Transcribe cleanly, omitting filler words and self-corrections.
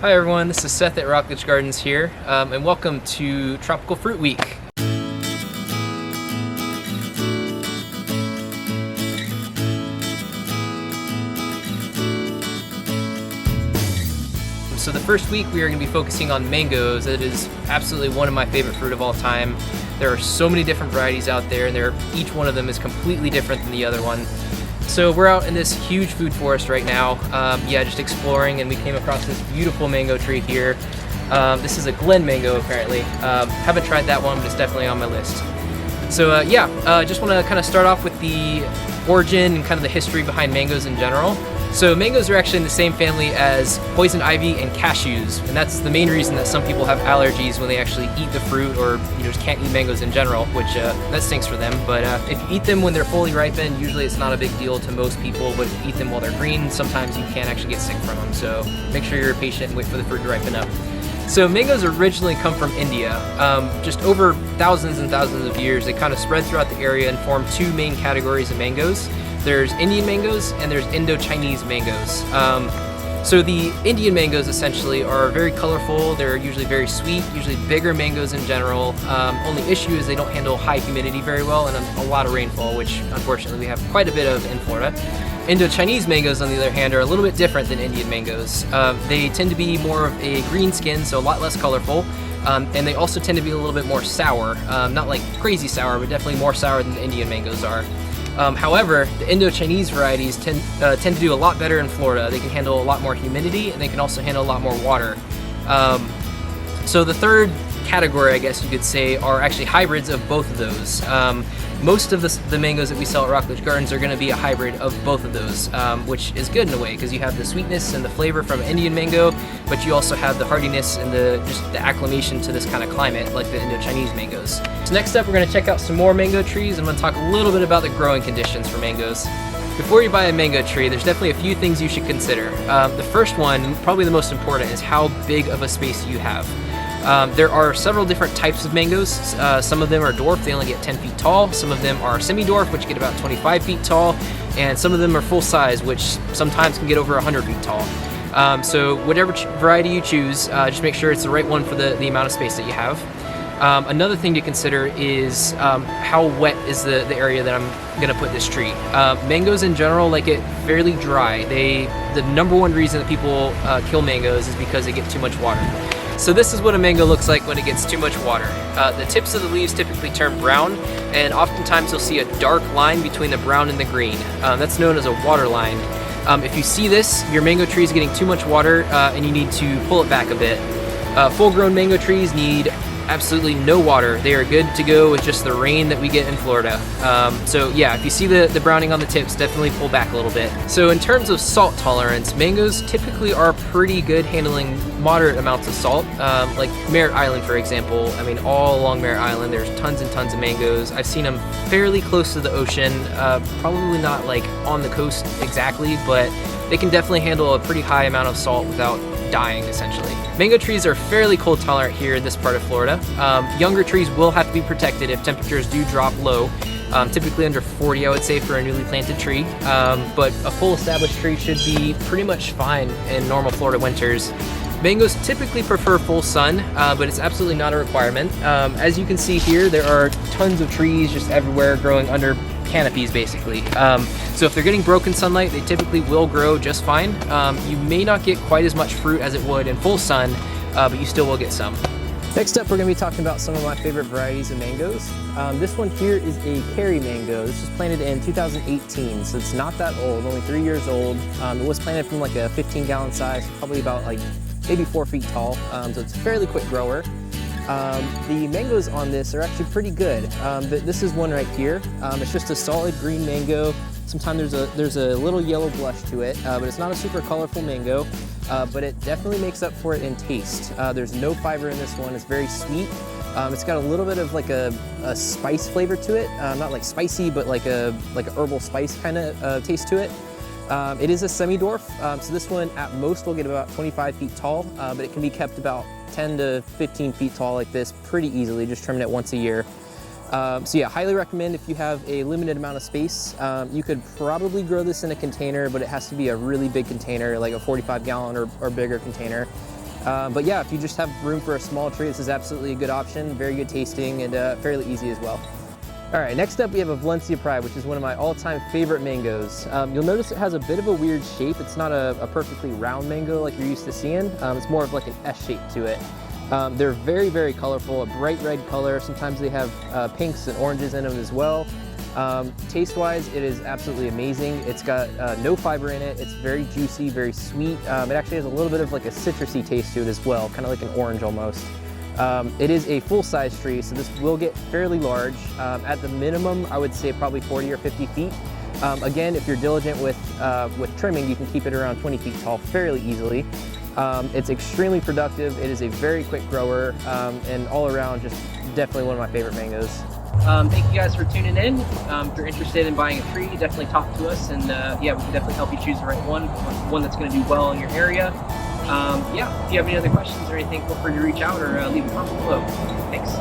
Hi everyone, this is Seth at Rockledge Gardens here, and welcome to Tropical Fruit Week. So the first week we are going to be focusing on mangoes. It is absolutely one of my favorite fruit of all time. There are so many different varieties out there, and each one of them is completely different than the other one. So we're out in this huge food forest right now, just exploring, and we came across this beautiful mango tree here. This is a Glen mango apparently. Haven't tried that one, but it's definitely on my list. So just want to kind of start off with the origin and kind of the history behind mangoes in general. So mangoes are actually in the same family as poison ivy and cashews, and that's the main reason that some people have allergies when they actually eat the fruit, or just can't eat mangoes in general, which that stinks for them. But if you eat them when they're fully ripened, usually it's not a big deal to most people, but if you eat them while they're green, sometimes you can actually get sick from them. So make sure you're patient and wait for the fruit to ripen up. So mangoes originally come from India. Just over thousands and thousands of years, they kind of spread throughout the area and formed two main categories of mangoes. There's Indian mangoes and there's Indo-Chinese mangoes. So the Indian mangoes essentially are very colorful. They're usually very sweet, usually bigger mangoes in general. Only issue is they don't handle high humidity very well and a lot of rainfall, which unfortunately we have quite a bit of in Florida. Indo-Chinese mangoes, on the other hand, are a little bit different than Indian mangoes. They tend to be more of a green skin, so a lot less colorful. And they also tend to be a little bit more sour. Not like crazy sour, but definitely more sour than the Indian mangoes are. However, the Indo-Chinese varieties tend to do a lot better in Florida. They can handle a lot more humidity, and they can also handle a lot more water. So the third category, I guess you could say, are actually hybrids of both of those. Most of the mangoes that we sell at Rockledge Gardens are going to be a hybrid of both of those, which is good in a way, because you have the sweetness and the flavor from Indian mango, but you also have the hardiness and just the acclimation to this kind of climate, like the Indo-Chinese mangoes. So next up, we're going to check out some more mango trees. I'm going to talk a little bit about the growing conditions for mangoes. Before you buy a mango tree, there's definitely a few things you should consider. The first one, probably the most important, is how big of a space you have. There are several different types of mangoes. Some of them are dwarf, they only get 10 feet tall. Some of them are semi-dwarf, which get about 25 feet tall. And some of them are full size, which sometimes can get over 100 feet tall. So whatever variety you choose, just make sure it's the right one for the amount of space that you have. Another thing to consider is how wet is the area that I'm going to put this tree. Mangoes in general like it fairly dry. The number one reason that people kill mangoes is because they get too much water. So this is what a mango looks like when it gets too much water. The tips of the leaves typically turn brown, and oftentimes you'll see a dark line between the brown and the green. That's known as a water line. If you see this, your mango tree is getting too much water and you need to pull it back a bit. Full-grown mango trees need absolutely no water. They are good to go with just the rain that we get in Florida. So yeah, if you see the browning on the tips, definitely pull back a little bit. So in terms of salt tolerance, mangoes typically are pretty good handling moderate amounts of salt. Like Merritt Island, for example. I mean, all along Merritt Island, there's tons and tons of mangoes. I've seen them fairly close to the ocean, probably not like on the coast exactly, but they can definitely handle a pretty high amount of salt without dying, essentially. Mango trees are fairly cold tolerant here in this part of Florida. Younger trees will have to be protected if temperatures do drop low, typically under 40, I would say, for a newly planted tree. But a full established tree should be pretty much fine in normal Florida winters. Mangoes typically prefer full sun, but it's absolutely not a requirement. As you can see here, there are tons of trees just everywhere growing under canopies, basically. So if they're getting broken sunlight, they typically will grow just fine. You may not get quite as much fruit as it would in full sun, but you still will get some. Next up, we're going to be talking about some of my favorite varieties of mangoes. This one here is a Carrie mango. This was planted in 2018, so it's not that old, only 3 years old. It was planted from like a 15-gallon size, probably about like maybe 4 feet tall, so it's a fairly quick grower. The mangoes on this are actually pretty good. This is one right here. It's just a solid green mango. Sometimes there's a little yellow blush to it, but it's not a super colorful mango, but it definitely makes up for it in taste. There's no fiber in this one. It's very sweet. It's got a little bit of like a spice flavor to it. Not like spicy, but like a herbal spice kind of taste to it. It is a semi-dwarf, so this one at most will get about 25 feet tall, but it can be kept about 10 to 15 feet tall like this pretty easily, just trimming it once a year. So yeah, highly recommend if you have a limited amount of space. You could probably grow this in a container, but it has to be a really big container, like a 45-gallon or bigger container. But yeah, if you just have room for a small tree, this is absolutely a good option. Very good tasting and fairly easy as well. All right, next up we have a Valencia Pride, which is one of my all-time favorite mangoes. You'll notice it has a bit of a weird shape. It's not a perfectly round mango like you're used to seeing. It's more of like an S shape to it. They're very, very colorful, a bright red color. Sometimes they have pinks and oranges in them as well. Taste-wise, it is absolutely amazing. It's got no fiber in it. It's very juicy, very sweet. It actually has a little bit of like a citrusy taste to it as well, kind of like an orange almost. It is a full-size tree, so this will get fairly large. At the minimum, I would say probably 40 or 50 feet. Again, if you're diligent with trimming, you can keep it around 20 feet tall fairly easily. It's extremely productive. It is a very quick grower, and all around just definitely one of my favorite mangoes. Thank you guys for tuning in. If you're interested in buying a tree, definitely talk to us, and yeah, we can definitely help you choose the right one that's going to do well in your area. Yeah, if you have any other questions or anything, feel free to reach out or leave a comment below. Thanks.